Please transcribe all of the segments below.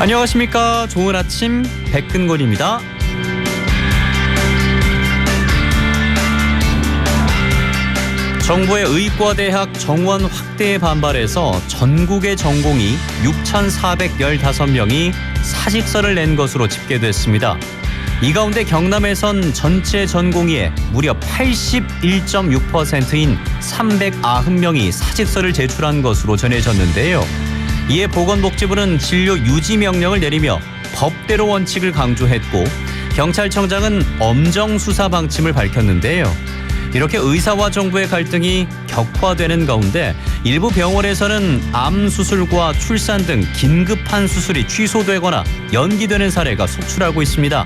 안녕하십니까. 좋은 아침 백근곤입니다. 정부의 의과대학 정원 확대에 반발해서 전국의 전공의 6,415명이 사직서를 낸 것으로 집계됐습니다. 이 가운데 경남에선 전체 전공의의 무려 81.6%인 390명이 사직서를 제출한 것으로 전해졌는데요. 이에 보건복지부는 진료 유지 명령을 내리며 법대로 원칙을 강조했고 경찰청장은 엄정 수사 방침을 밝혔는데요. 이렇게 의사와 정부의 갈등이 격화되는 가운데 일부 병원에서는 암 수술과 출산 등 긴급한 수술이 취소되거나 연기되는 사례가 속출하고 있습니다.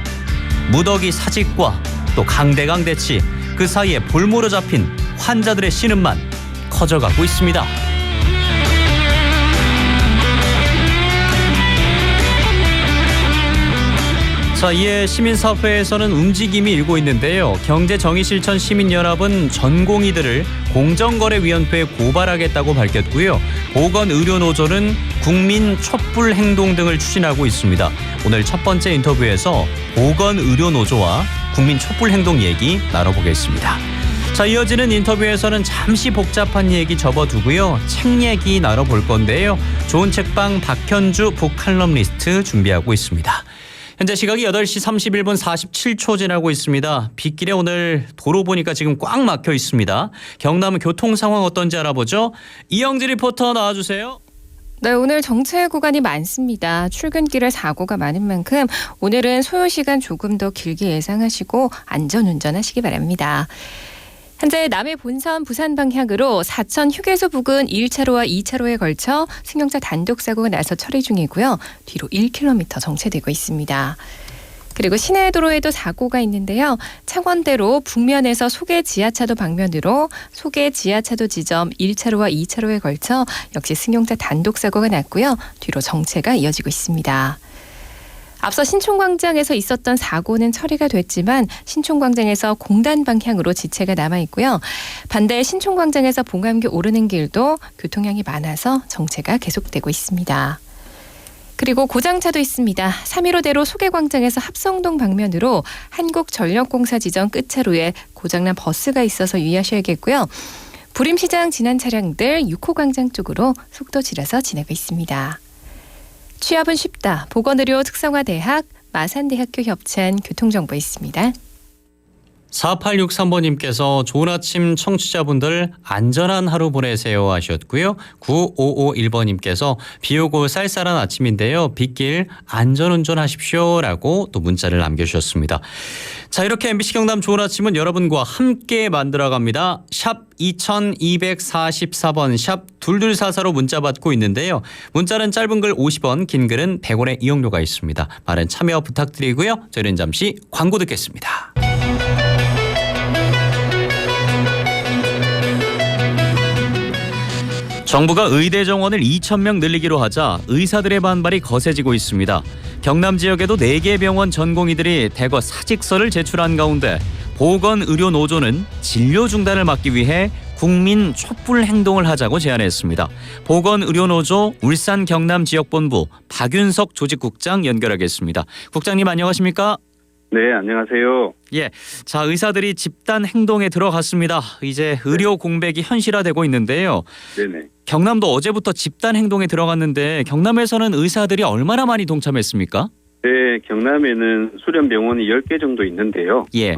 무더기 사직과 또 강대강 대치, 그 사이에 볼모로 잡힌 환자들의 신음만 커져가고 있습니다. 자, 이에 시민사회에서는 움직임이 일고 있는데요. 경제정의실천 시민연합은 전공의들을 공정거래위원회에 고발하겠다고 밝혔고요. 보건의료노조는 국민 촛불행동 등을 추진하고 있습니다. 오늘 첫 번째 인터뷰에서 보건의료노조와 국민 촛불행동 얘기 나눠보겠습니다. 자, 이어지는 인터뷰에서는 잠시 복잡한 얘기 접어두고요. 책 얘기 나눠볼 건데요. 좋은 책방 박현주 북칼럼니스트 준비하고 있습니다. 현재 시각이 8시 31분 47초 지나고 있습니다. 빗길에 오늘 도로 보니까 지금 꽉 막혀 있습니다. 경남 교통 상황 어떤지 알아보죠. 이영지 리포터 나와주세요. 네, 오늘 정체 구간이 많습니다. 출근길에 사고가 많은 만큼 오늘은 소요 시간 조금 더 길게 예상하시고 안전운전하시기 바랍니다. 현재 남해 본선 부산 방향으로 사천 휴게소 부근 1차로와 2차로에 걸쳐 승용차 단독 사고가 나서 처리 중이고요. 뒤로 1km 정체되고 있습니다. 그리고 시내도로에도 사고가 있는데요. 창원대로 북면에서 소계 지하차도 방면으로 소계 지하차도 지점 1차로와 2차로에 걸쳐 역시 승용차 단독 사고가 났고요. 뒤로 정체가 이어지고 있습니다. 앞서 신촌광장에서 있었던 사고는 처리가 됐지만 신촌광장에서 공단 방향으로 지체가 남아있고요. 반대 신촌광장에서 봉암교 오르는 길도 교통량이 많아서 정체가 계속되고 있습니다. 그리고 고장차도 있습니다. 315대로 소계광장에서 합성동 방면으로 한국전력공사 지점 끝차로에 고장난 버스가 있어서 유의하셔야겠고요. 부림시장 지난 차량들 6호광장 쪽으로 속도 줄여서 지나고 있습니다. 취업은 쉽다. 보건의료 특성화대학 마산대학교 협찬 교통정보 있습니다. 4863번님께서 좋은 아침 청취자분들 안전한 하루 보내세요 하셨고요. 9551번님께서 비 오고 쌀쌀한 아침인데요. 빗길 안전운전 하십시오라고 또 문자를 남겨주셨습니다. 자, 이렇게 MBC 경남 좋은 아침은 여러분과 함께 만들어갑니다. 샵 2244번 샵 2244로 문자 받고 있는데요. 문자는 짧은 글 50원, 긴 글은 100원의 이용료가 있습니다. 많은 참여 부탁드리고요. 저희는 잠시 광고 듣겠습니다. 정부가 의대 정원을 2,000명 늘리기로 하자 의사들의 반발이 거세지고 있습니다. 경남 지역에도 4개 병원 전공의들이 대거 사직서를 제출한 가운데 보건의료노조는 진료 중단을 막기 위해 국민 촛불 행동을 하자고 제안했습니다. 보건의료노조 울산 경남 지역본부 박윤석 조직국장 연결하겠습니다. 국장님 안녕하십니까? 네, 안녕하세요. 예, 자, 의사들이 집단 행동에 들어갔습니다. 이제 의료 공백이 현실화되고 있는데요. 네네. 경남도 어제부터 집단 행동에 들어갔는데 경남에서는 의사들이 얼마나 많이 동참했습니까? 네, 경남에는 수련병원이 10개 정도 있는데요. 예.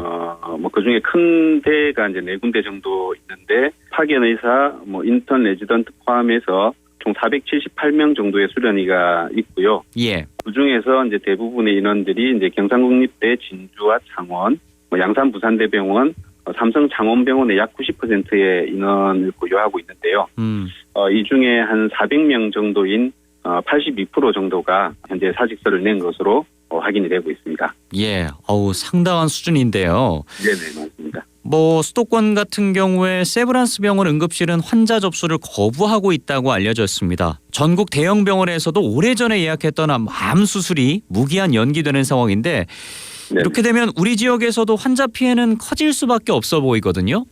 그중에 큰 데가 이제 4군데 정도 있는데 파견 의사, 인턴 레지던트 포함해서 총 478명 정도의 수련의가 있고요. 예. 그중에서 이제 대부분의 인원들이 이제 경상국립대 진주와 창원, 양산 부산대병원, 삼성 창원병원의 약 90%의 인원을 보유하고 있는데요. 이 중에 한 400명 정도인 82% 정도가 현재 사직서를 낸 것으로 확인이 되고 있습니다. 예, 상당한 수준인데요. 네네, 맞습니다. 수도권 같은 경우에 세브란스 병원 응급실은 환자 접수를 거부하고 있다고 알려졌습니다. 전국 대형 병원에서도 오래전에 예약했던 암 수술이 무기한 연기되는 상황인데 네네. 이렇게 되면 우리 지역에서도 환자 피해는 커질 수밖에 없어 보이거든요.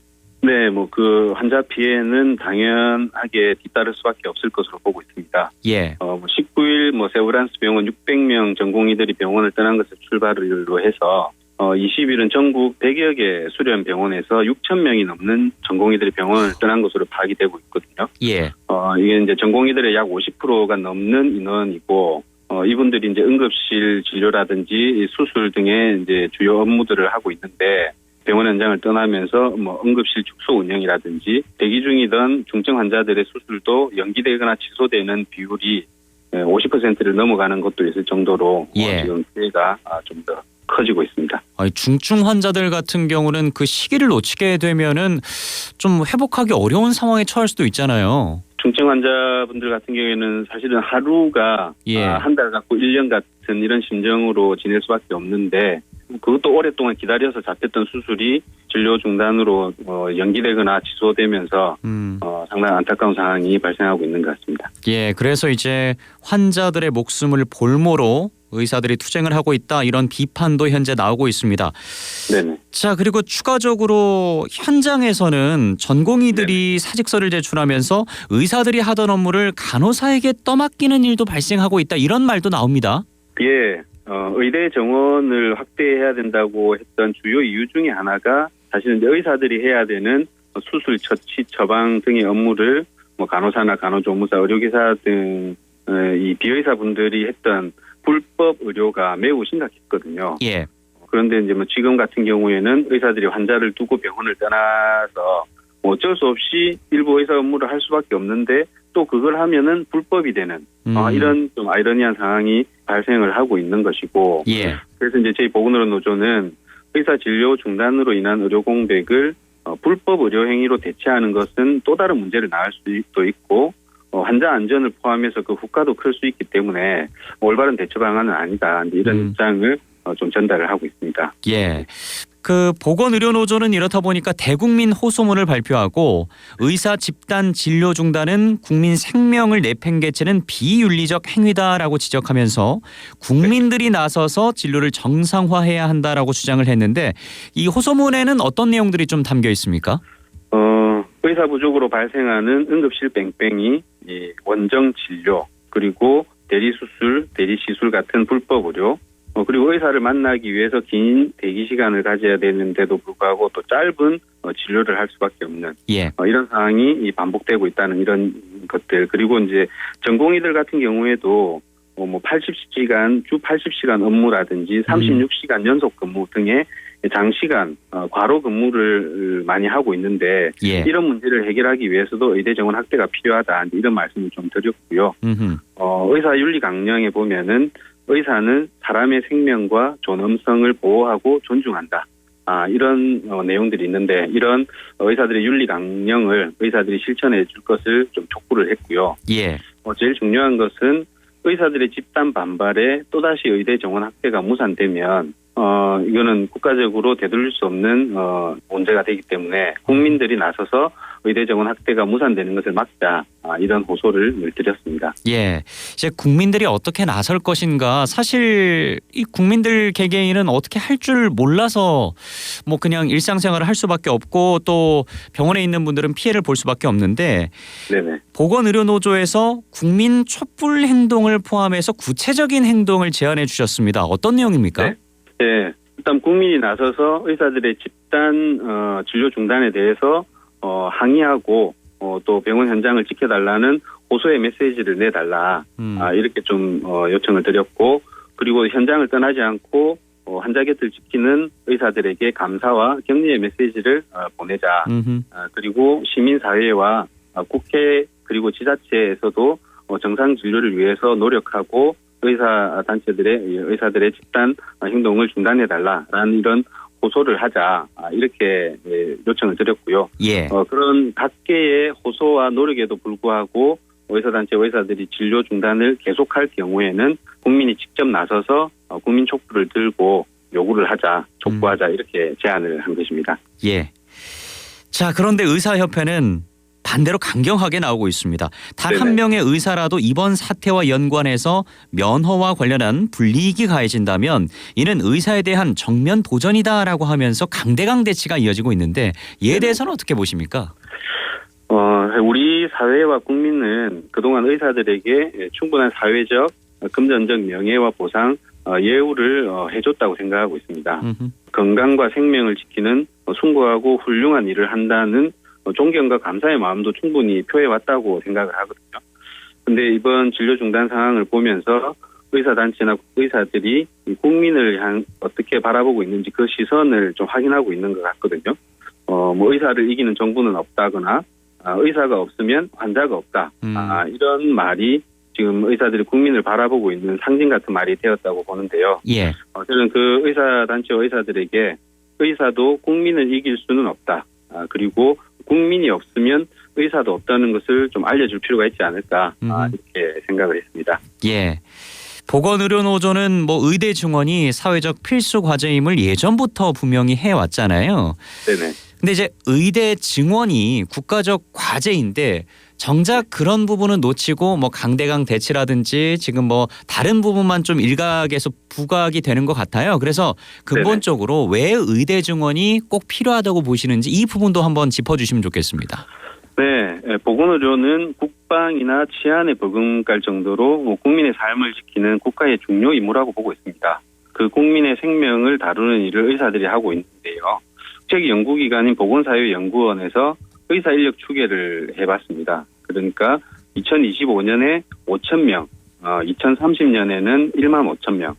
네, 뭐 그 환자 피해는 당연하게 뒤따를 수밖에 없을 것으로 보고 있습니다. 예. 19일 세브란스 병원 600명 전공의들이 병원을 떠난 것을 출발로 해서 20일은 전국 100여 개 수련 병원에서 6,000명이 넘는 전공의들이 병원을 떠난 것으로 파악이 되고 있거든요. 예. 이게 이제 전공의들의 약 50%가 넘는 인원이고, 이분들이 이제 응급실 진료라든지 수술 등의 이제 주요 업무들을 하고 있는데, 병원 현장을 떠나면서 응급실 축소 운영이라든지 대기 중이던 중증 환자들의 수술도 연기되거나 취소되는 비율이 50%를 넘어가는 것도 있을 정도로 예. 지금 피해가 좀 더 커지고 있습니다. 중증 환자들 같은 경우는 그 시기를 놓치게 되면은 좀 회복하기 어려운 상황에 처할 수도 있잖아요. 중증 환자분들 같은 경우에는 사실은 하루가 예. 한 달 같고 1년 같은 이런 심정으로 지낼 수밖에 없는데, 그것도 오랫동안 기다려서 잡혔던 수술이 진료 중단으로 연기되거나 취소되면서 상당히 안타까운 상황이 발생하고 있는 것 같습니다. 예, 그래서 이제 환자들의 목숨을 볼모로 의사들이 투쟁을 하고 있다, 이런 비판도 현재 나오고 있습니다. 네네. 자, 그리고 추가적으로 현장에서는 전공의들이 사직서를 제출하면서 의사들이 하던 업무를 간호사에게 떠맡기는 일도 발생하고 있다, 이런 말도 나옵니다. 예, 의대 정원을 확대해야 된다고 했던 주요 이유 중에 하나가 사실은 이제 의사들이 해야 되는 수술, 처치, 처방 등의 업무를 간호사나 간호조무사, 의료기사 등 이 비의사분들이 했던 불법 의료가 매우 심각했거든요. 예. 그런데 이제 지금 같은 경우에는 의사들이 환자를 두고 병원을 떠나서 어쩔 수 없이 일부 의사 업무를 할 수밖에 없는데, 또 그걸 하면은 불법이 되는 이런 좀 아이러니한 상황이 발생을 하고 있는 것이고, 예. 그래서 이제 저희 보건의료 노조는 의사 진료 중단으로 인한 의료 공백을 불법 의료 행위로 대체하는 것은 또 다른 문제를 낳을 수도 있고, 환자 안전을 포함해서 그 후과도 클 수 있기 때문에 올바른 대처 방안은 아니다, 이런 입장을 좀 전달을 하고 있습니다. 예. 그 보건의료노조는 이렇다 보니까 대국민 호소문을 발표하고, 의사 집단 진료 중단은 국민 생명을 내팽개치는 비윤리적 행위다라고 지적하면서 국민들이 나서서 진료를 정상화해야 한다라고 주장을 했는데, 이 호소문에는 어떤 내용들이 좀 담겨 있습니까? 의사 부족으로 발생하는 응급실 뺑뺑이, 원정 진료, 그리고 대리 수술, 대리 시술 같은 불법 의료, 그리고 의사를 만나기 위해서 긴 대기 시간을 가져야 되는데도 불구하고 또 짧은 진료를 할 수밖에 없는 이런 상황이 반복되고 있다는 이런 것들. 그리고 이제 전공의들 같은 경우에도 80시간, 주 80시간 업무라든지 36시간 연속 근무 등의 장시간 과로 근무를 많이 하고 있는데, 이런 문제를 해결하기 위해서도 의대 정원 확대가 필요하다, 이런 말씀을 좀 드렸고요. 의사 윤리 강령에 보면은 의사는 사람의 생명과 존엄성을 보호하고 존중한다, 이런 내용들이 있는데, 이런 의사들의 윤리 강령을 의사들이 실천해 줄 것을 좀 촉구를 했고요. 제일 중요한 것은 의사들의 집단 반발에 또다시 의대 정원 확대가 무산되면 이거는 국가적으로 되돌릴 수 없는 문제가 되기 때문에 국민들이 나서서 의대 정원 확대가 무산되는 것을 막자, 이런 호소를 드렸습니다. 예, 이제 국민들이 어떻게 나설 것인가, 사실 이 국민들 개개인은 어떻게 할 줄 몰라서 그냥 일상생활을 할 수밖에 없고, 또 병원에 있는 분들은 피해를 볼 수밖에 없는데, 네네. 보건의료노조에서 국민 촛불 행동을 포함해서 구체적인 행동을 제안해 주셨습니다. 어떤 내용입니까? 네, 일단 국민이 나서서 의사들의 집단 진료 중단에 대해서 항의하고, 또 병원 현장을 지켜달라는 호소의 메시지를 내달라, 이렇게 좀 요청을 드렸고, 그리고 현장을 떠나지 않고 환자 곁을 지키는 의사들에게 감사와 격려의 메시지를 보내자. 그리고 시민사회와 국회 그리고 지자체에서도 정상 진료를 위해서 노력하고 의사들의 집단 행동을 중단해달라라는 이런 호소를 하자, 이렇게 요청을 드렸고요. 그런 각계의 호소와 노력에도 불구하고 의사단체 의사들이 진료 중단을 계속할 경우에는 국민이 직접 나서서 국민 촉구를 들고 요구를 하자, 촉구하자, 이렇게 제안을 한 것입니다. 자, 그런데 의사협회는 반대로 강경하게 나오고 있습니다. 단 한 네네. 명의 의사라도 이번 사태와 연관해서 면허와 관련한 불이익이 가해진다면 이는 의사에 대한 정면 도전이다라고 하면서 강대강 대치가 이어지고 있는데 이에 대해서는 어떻게 보십니까? 우리 사회와 국민은 그동안 의사들에게 충분한 사회적, 금전적 명예와 보상, 예우를 해줬다고 생각하고 있습니다. 건강과 생명을 지키는 숭고하고 훌륭한 일을 한다는 존경과 감사의 마음도 충분히 표해왔다고 생각을 하거든요. 그런데 이번 진료 중단 상황을 보면서 의사단체나 의사들이 국민을 어떻게 바라보고 있는지 그 시선을 좀 확인하고 있는 것 같거든요. 뭐 의사를 이기는 정부는 없다거나 의사가 없으면 환자가 없다. 이런 말이 지금 의사들이 국민을 바라보고 있는 상징 같은 말이 되었다고 보는데요. 예. 저는 그 의사단체와 의사들에게 의사도 국민을 이길 수는 없다. 그리고 국민이 없으면 의사도 없다는 것을 좀 알려줄 필요가 있지 않을까 이렇게 생각을 했습니다. 예. 보건의료노조는 뭐 의대 증원이 사회적 필수 과제임을 예전부터 분명히 해왔잖아요. 네네. 근데 이제 의대 증원이 국가적 과제인데 정작 그런 부분은 놓치고 뭐 강대강 대치라든지 지금 뭐 다른 부분만 좀 일각에서 부각이 되는 것 같아요. 그래서 근본적으로 왜 의대 증원이 꼭 필요하다고 보시는지 이 부분도 한번 짚어주시면 좋겠습니다. 네, 보건의료는 국방이나 치안에 버금갈 정도로 국민의 삶을 지키는 국가의 중요 임무라고 보고 있습니다. 그 국민의 생명을 다루는 일을 의사들이 하고 있는데요. 국책 연구기관인 보건사회연구원에서 의사 인력 추계를 해봤습니다. 그러니까 2025년에 5,000명, 2030년에는 1만 5,000명,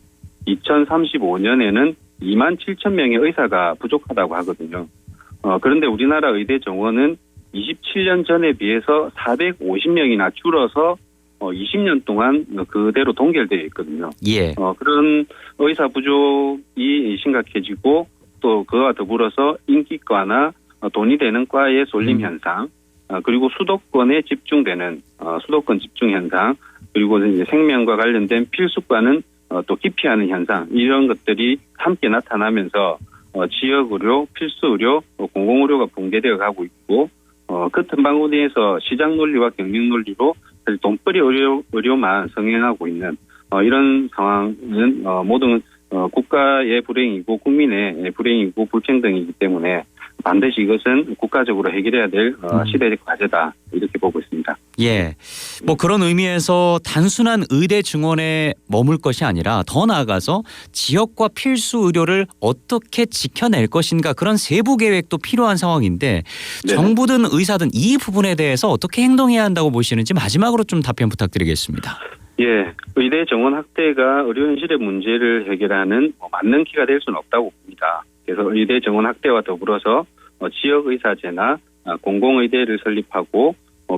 2035년에는 2만 7,000명의 의사가 부족하다고 하거든요. 그런데 우리나라 의대 정원은 27년 전에 비해서 450명이나 줄어서 20년 동안 그대로 동결되어 있거든요. 예. 그런 의사 부족이 심각해지고 또 그와 더불어서 인기과나 돈이 되는 과의 쏠림 현상, 그리고 수도권에 집중되는 수도권 집중 현상, 그리고 이제 생명과 관련된 필수과는 또 기피하는 현상, 이런 것들이 함께 나타나면서 지역 의료, 필수 의료, 공공의료가 붕괴되어 가고 있고, 그 틈바구니에서 시장 논리와 경영 논리로 사실 돈벌이 의료만 성행하고 있는 이런 상황은 모든 국가의 불행이고 국민의 불행이고 불평등이기 때문에 반드시 이것은 국가적으로 해결해야 될 시대적 과제다 이렇게 보고 있습니다. 예, 뭐 그런 의미에서 단순한 의대 증원에 머물 것이 아니라 더 나아가서 지역과 필수 의료를 어떻게 지켜낼 것인가 그런 세부 계획도 필요한 상황인데 네네. 정부든 의사든 이 부분에 대해서 어떻게 행동해야 한다고 보시는지 마지막으로 좀 답변 부탁드리겠습니다. 예, 의대 정원 확대가 의료 현실의 문제를 해결하는 맞는 키가 될 수는 없다고 봅니다. 그래서 의대 정원 확대와 더불어서 지역 의사제나 공공의대를 설립하고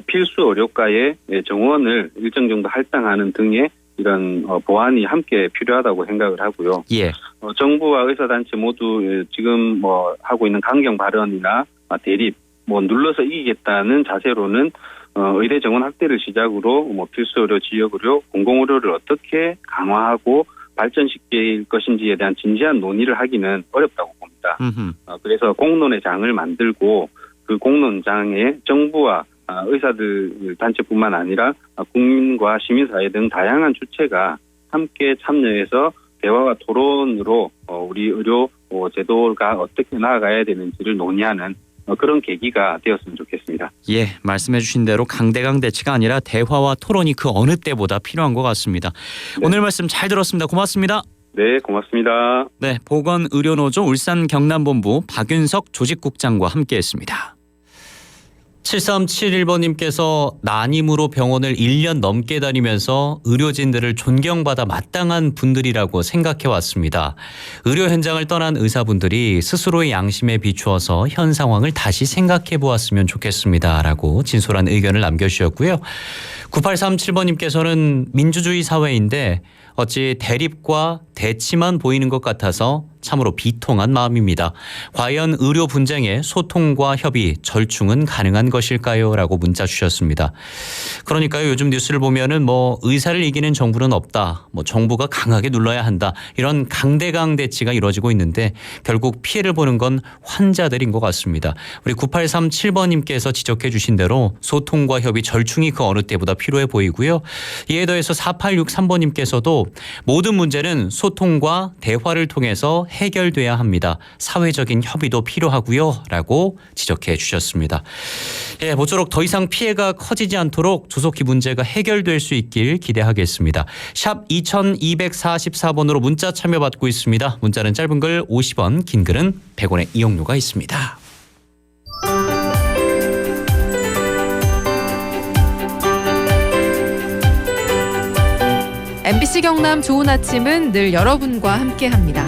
필수 의료과의 정원을 일정 정도 할당하는 등의 이런 보완이 함께 필요하다고 생각을 하고요. 예. 정부와 의사단체 모두 지금 뭐 하고 있는 강경 발언이나 대립, 뭐 눌러서 이기겠다는 자세로는 의대 정원 확대를 시작으로 뭐 필수 의료, 지역 의료, 공공 의료를 어떻게 강화하고 발전시킬 것인지에 대한 진지한 논의를 하기는 어렵다고 봅니다. 그래서 공론의 장을 만들고 그 공론장에 정부와 의사들 단체뿐만 아니라 국민과 시민사회 등 다양한 주체가 함께 참여해서 대화와 토론으로 우리 의료 제도가 어떻게 나아가야 되는지를 논의하는 그런 계기가 되었으면 좋겠습니다. 예, 말씀해 주신 대로 강대강 대치가 아니라 대화와 토론이 그 어느 때보다 필요한 것 같습니다. 네. 오늘 말씀 잘 들었습니다. 고맙습니다. 네, 고맙습니다. 네, 보건의료노조 울산 경남본부 박윤석 조직국장과 함께했습니다. 7371번님께서 난임으로 병원을 1년 넘게 다니면서 의료진들을 존경받아 마땅한 분들이라고 생각해왔습니다. 의료 현장을 떠난 의사분들이 스스로의 양심에 비추어서 현 상황을 다시 생각해보았으면 좋겠습니다. 라고 진솔한 의견을 남겨주셨고요. 9837번님께서는 민주주의 사회인데 어찌 대립과 대치만 보이는 것 같아서 참으로 비통한 마음입니다. 과연 의료 분쟁에 소통과 협의, 절충은 가능한 것일까요? 라고 문자 주셨습니다. 그러니까요, 요즘 뉴스를 보면은 뭐 의사를 이기는 정부는 없다, 뭐 정부가 강하게 눌러야 한다, 이런 강대강 대치가 이루어지고 있는데 결국 피해를 보는 건 환자들인 것 같습니다. 우리 9837번님께서 지적해 주신 대로 소통과 협의, 절충이 그 어느 때보다 필요해 보이고요. 이에 더해서 4863번님께서도 모든 문제는 소통과 대화를 통해서 해결돼야 합니다. 사회적인 협의도 필요하고요. 라고 지적해 주셨습니다. 예, 모쪼록 더 이상 피해가 커지지 않도록 조속히 문제가 해결될 수 있길 기대하겠습니다. 샵 2244번으로 문자 참여 받고 있습니다. 문자는 짧은 글 50원, 긴 글은 100원의 이용료가 있습니다. MBC 경남 좋은 아침은 늘 여러분과 함께합니다.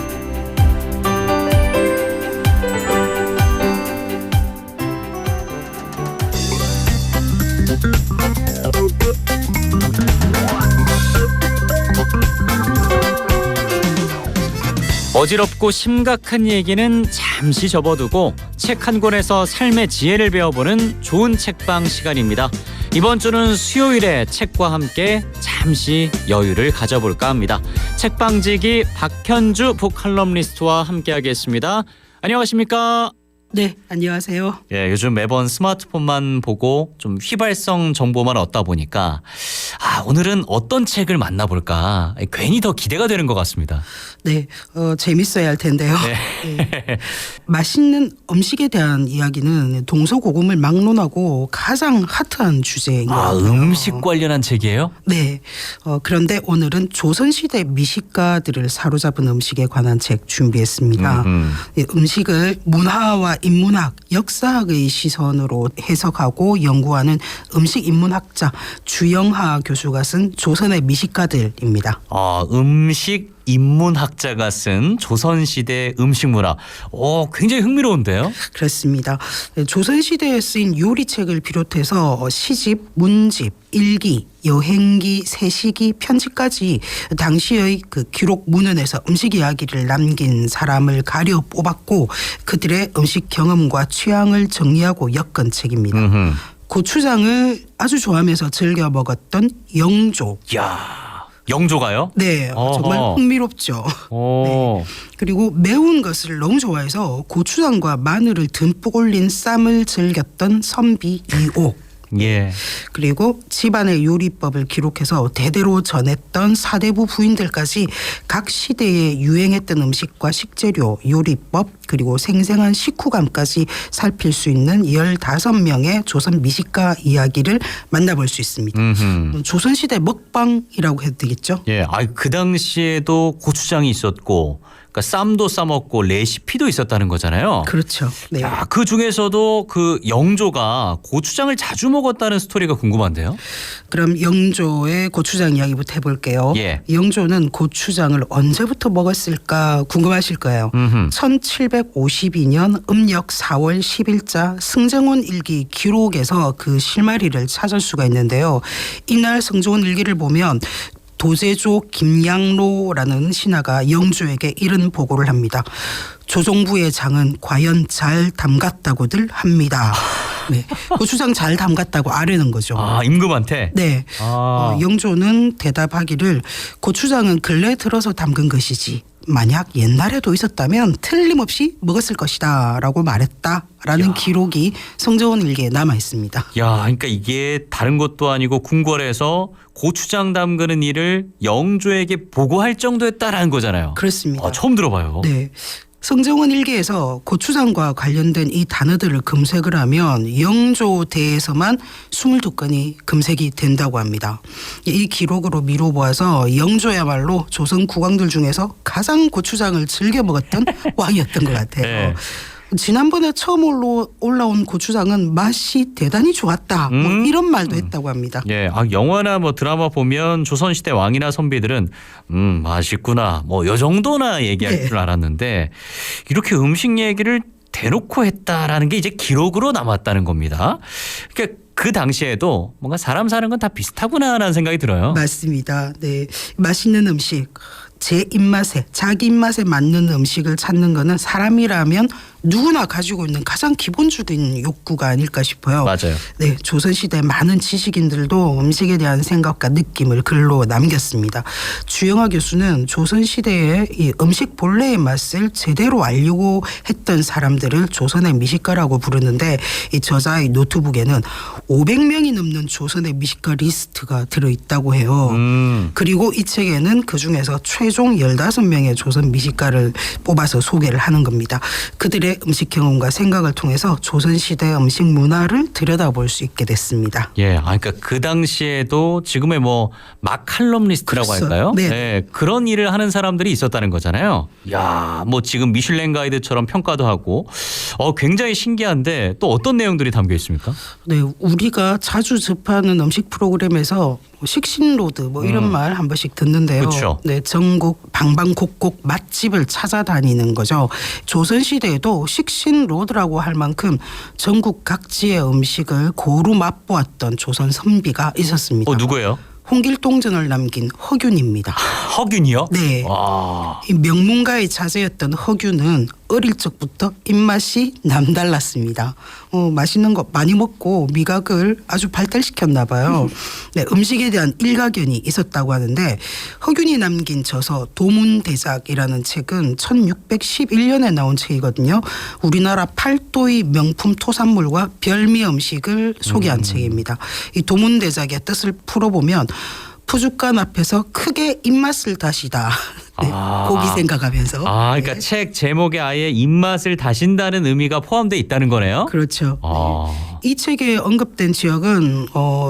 어지럽고 심각한 얘기는 잠시 접어두고 책 한 권에서 삶의 지혜를 배워보는 좋은 책방 시간입니다. 이번 주는 수요일에 책과 함께 잠시 여유를 가져볼까 합니다. 책방지기 박현주 북칼럼니스트와 함께하겠습니다. 안녕하십니까? 네, 안녕하세요. 예, 요즘 매번 스마트폰만 보고 좀 휘발성 정보만 얻다 보니까 오늘은 어떤 책을 만나볼까 괜히 더 기대가 되는 것 같습니다. 네, 재밌어야 할 텐데요. 네. 맛있는 음식에 대한 이야기는 동서고금을 막론하고 가장 핫한 주제인 것 같아요. 음식 관련한 책이에요? 네, 그런데 오늘은 조선시대 미식가들을 사로잡은 음식에 관한 책 준비했습니다. 예, 음식을 문화와 인문학, 역사학의 시선으로 해석하고 연구하는 음식 인문학자 주영하 교수가 쓴 조선의 미식가들입니다. 음식 인문학자가 쓴 조선시대 음식문화. 굉장히 흥미로운데요? 그렇습니다. 조선시대에 쓰인 요리책을 비롯해서 시집, 문집, 일기, 여행기, 세시기, 편지까지 당시의 그 기록 문헌에서 음식 이야기를 남긴 사람을 가려 뽑았고 그들의 음식 경험과 취향을 정리하고 엮은 책입니다. 고추장을 아주 좋아하면서 즐겨 먹었던 영조. 야. 영조가요? 네, 정말 흥미롭죠. 네. 그리고 매운 것을 너무 좋아해서 고추장과 마늘을 듬뿍 올린 쌈을 즐겼던 선비 이옥. 예. 그리고 집안의 요리법을 기록해서 대대로 전했던 사대부 부인들까지 각 시대에 유행했던 음식과 식재료, 요리법 그리고 생생한 식후감까지 살필 수 있는 15명의 조선 미식가 이야기를 만나볼 수 있습니다. 조선시대 먹방이라고 해도 되겠죠? 예, 그 당시에도 고추장이 있었고 그러니까 쌈도 싸먹고 레시피도 있었다는 거잖아요. 그렇죠. 네. 야, 그 중에서도 그 영조가 고추장을 자주 먹었다는 스토리가 궁금한데요. 그럼 영조의 고추장 이야기부터 해볼게요. 예. 영조는 고추장을 언제부터 먹었을까 궁금하실 거예요. 1752년 음력 4월 10일자 승정원 일기 기록에서 그 실마리를 찾을 수가 있는데요. 이날 승정원 일기를 보면 도제조 김양로라는 신하가 영조에게 이런 보고를 합니다. 조정부의 장은 과연 잘 담갔다고들 합니다. 네, 고추장 잘 담갔다고 아뢰는 거죠. 임금한테? 네. 영조는 대답하기를 고추장은 근래 들어서 담근 것이지 만약 옛날에도 있었다면 틀림없이 먹었을 것이다 라고 말했다라는 기록이 성정원 일기에 남아 있습니다. 야, 그러니까 이게 다른 것도 아니고 궁궐에서 고추장 담그는 일을 영조에게 보고할 정도였다라는 거잖아요. 그렇습니다. 처음 들어봐요. 네. 성정원 일기에서 고추장과 관련된 이 단어들을 검색을 하면 영조대에서만 22건이 검색이 된다고 합니다. 이 기록으로 미뤄보아서 영조야말로 조선 국왕들 중에서 가장 고추장을 즐겨 먹었던 왕이었던 것 같아요. 네. 지난번에 처음 올라온 고추장은 맛이 대단히 좋았다. 뭐 이런 말도 했다고 합니다. 예, 영화나 뭐 드라마 보면 조선시대 왕이나 선비들은 맛있구나 뭐 요 정도나 얘기할 줄 알았는데 이렇게 음식 얘기를 대놓고 했다라는 게 이제 기록으로 남았다는 겁니다. 그러니까 그 당시에도 뭔가 사람 사는 건 다 비슷하구나라는 생각이 들어요. 맞습니다. 네, 맛있는 음식 제 입맛에 자기 입맛에 맞는 음식을 찾는 거는 사람이라면 누구나 가지고 있는 가장 기본적인 욕구가 아닐까 싶어요. 맞아요. 네, 조선시대 많은 지식인들도 음식에 대한 생각과 느낌을 글로 남겼습니다. 주영하 교수는 조선시대의 이 음식 본래의 맛을 제대로 알려고 했던 사람들을 조선의 미식가라고 부르는데 이 저자의 노트북에는 500명이 넘는 조선의 미식가 리스트가 들어있다고 해요. 그리고 이 책에는 그중에서 최종 15명의 조선 미식가를 뽑아서 소개를 하는 겁니다. 그들의 음식 경험과 생각을 통해서 조선시대 음식 문화를 들여다볼 수 있게 됐습니다. 예, 그러니까 그 당시에도 지금의 뭐 마칼럼니스트라고 그렇죠. 할까요? 네. 네, 그런 일을 하는 사람들이 있었다는 거잖아요. 야, 뭐 지금 미슐랭 가이드처럼 평가도 하고, 굉장히 신기한데 또 어떤 내용들이 담겨 있습니까? 네, 우리가 자주 접하는 음식 프로그램에서 식신로드 뭐 이런 말 한 번씩 듣는데요. 그렇죠. 네, 전국 방방곡곡 맛집을 찾아다니는 거죠. 조선 시대에도 식신로드라고 할 만큼 전국 각지의 음식을 고루 맛보았던 조선 선비가 있었습니다. 누구예요? 홍길동전을 남긴 허균입니다. 허균이요? 네. 와. 이 명문가의 자제였던 허균은 어릴 적부터 입맛이 남달랐습니다. 맛있는 거 많이 먹고 미각을 아주 발달시켰나 봐요. 네, 음식에 대한 일가견이 있었다고 하는데 허균이 남긴 저서 도문대작이라는 책은 1611년에 나온 책이거든요. 우리나라 팔도의 명품 토산물과 별미 음식을 소개한 책입니다. 이 도문대작의 뜻을 풀어보면 푸주간 앞에서 크게 입맛을 다시다. 네, 고기 생각하면서. 그러니까 네. 책 제목에 아예 입맛을 다신다는 의미가 포함되어 있다는 거네요. 그렇죠. 네. 이 책에 언급된 지역은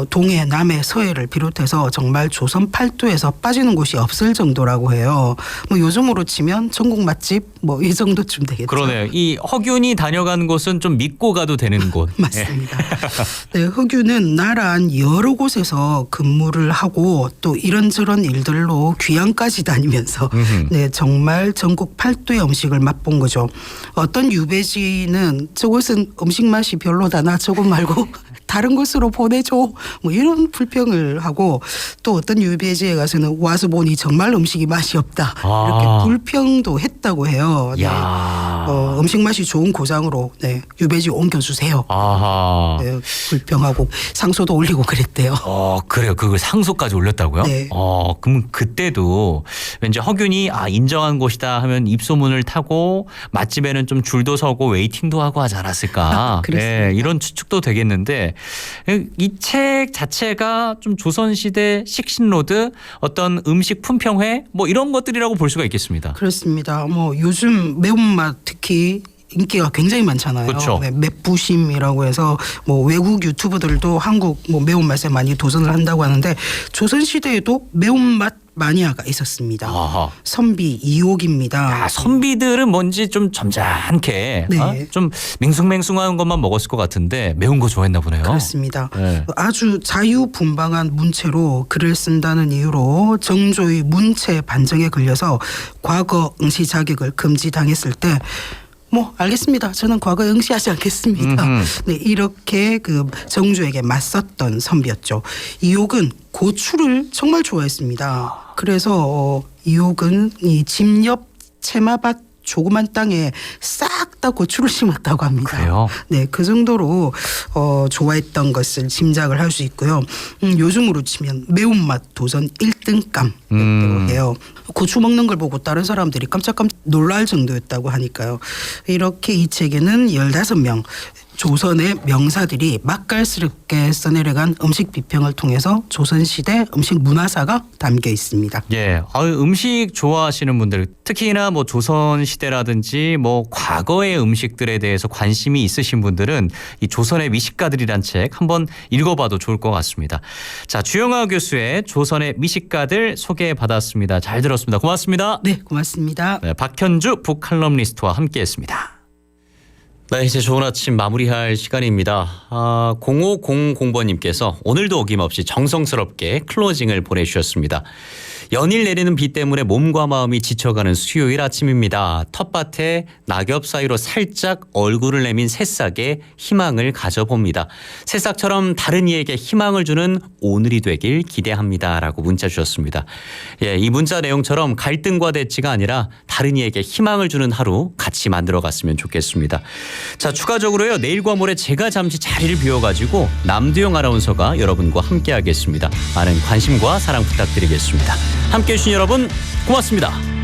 동해, 남해, 서해를 비롯해서 정말 조선 팔도에서 빠지는 곳이 없을 정도라고 해요. 뭐 요즘으로 치면 전국 맛집 뭐 이 정도쯤 되겠죠. 그러네요. 이 허균이 다녀간 곳은 좀 믿고 가도 되는 곳. 맞습니다. 네, 허균은 나란 여러 곳에서 근무를 하고 또 이런저런 일들로 귀향까지 다니면서 네, 정말 전국 팔도의 음식을 맛본 거죠. 어떤 유배지는 저곳은 음식 맛이 별로다. 나 저곳 말고 다른 곳으로 보내줘. 뭐 이런 불평을 하고 또 어떤 유배지에 가서는 와서 보니 정말 음식이 맛이 없다. 이렇게 불평도 했다고 해요. 네. 음식 맛이 좋은 고장으로 네, 유배지 옮겨주세요. 네, 불평하고 상소도 올리고 그랬대요. 그래요. 그걸 상소까지 올렸다고요? 네. 그럼 그때도 왠지 허균이 인정한 곳이다 하면 입소문을 타고 맛집에는 좀 줄도 서고 웨이팅도 하고 하지 않았을까. 네, 이런 추측도 되겠는데 이 책 자체가 좀 조선시대 식신로드 어떤 음식 품평회 뭐 이런 것들이라고 볼 수가 있겠습니다. 그렇습니다. 뭐 요즘 매운맛 특히 인기가 굉장히 많잖아요. 그렇죠. 네, 맵부심이라고 해서 뭐 외국 유튜버들도 한국 뭐 매운맛에 많이 도전을 한다고 하는데 조선 시대에도 매운맛 마니아가 있었습니다. 선비 이옥입니다. 선비들은 뭔지 좀 점잖게 네. 좀 맹숭맹숭한 것만 먹었을 것 같은데 매운 거 좋아했나 보네요. 그렇습니다. 네. 아주 자유분방한 문체로 글을 쓴다는 이유로 정조의 문체 반정에 걸려서 과거 응시 자격을 금지당했을 때 뭐 알겠습니다. 저는 과거에 응시하지 않겠습니다. 네, 이렇게 그 정조에게 맞섰던 선비였죠. 이옥은 고추를 정말 좋아했습니다. 그래서 이옥은 이 집 옆 채마밭 조그만 땅에 싹 다 고추를 심었다고 합니다. 그래요? 네, 그 정도로 좋아했던 것을 짐작을 할 수 있고요. 요즘으로 치면 매운맛 도전 1등감이었다고 해요. 고추 먹는 걸 보고 다른 사람들이 깜짝깜짝 놀랄 정도였다고 하니까요. 이렇게 이 책에는 15명 조선의 명사들이 맛깔스럽게 써내려간 음식 비평을 통해서 조선시대 음식 문화사가 담겨 있습니다. 예, 음식 좋아하시는 분들 특히나 뭐 조선시대라든지 뭐 과거의 음식들에 대해서 관심이 있으신 분들은 이 조선의 미식가들이란 책 한번 읽어봐도 좋을 것 같습니다. 자, 주영하 교수의 조선의 미식가들 소개받았습니다. 잘 들었습니다. 고맙습니다. 네, 고맙습니다. 네, 박현주 북칼럼니스트와 함께했습니다. 네, 이제 좋은 아침 마무리할 시간입니다. 0500번님께서 오늘도 어김없이 정성스럽게 클로징을 보내주셨습니다. 연일 내리는 비 때문에 몸과 마음이 지쳐가는 수요일 아침입니다. 텃밭에 낙엽 사이로 살짝 얼굴을 내민 새싹에 희망을 가져봅니다. 새싹처럼 다른 이에게 희망을 주는 오늘이 되길 기대합니다. 라고 문자 주셨습니다. 예, 이 문자 내용처럼 갈등과 대치가 아니라 다른 이에게 희망을 주는 하루 같이 만들어갔으면 좋겠습니다. 자, 추가적으로요. 내일과 모레 제가 잠시 자리를 비워가지고 남두영 아나운서가 여러분과 함께하겠습니다. 많은 관심과 사랑 부탁드리겠습니다. 함께해 주신 여러분 고맙습니다.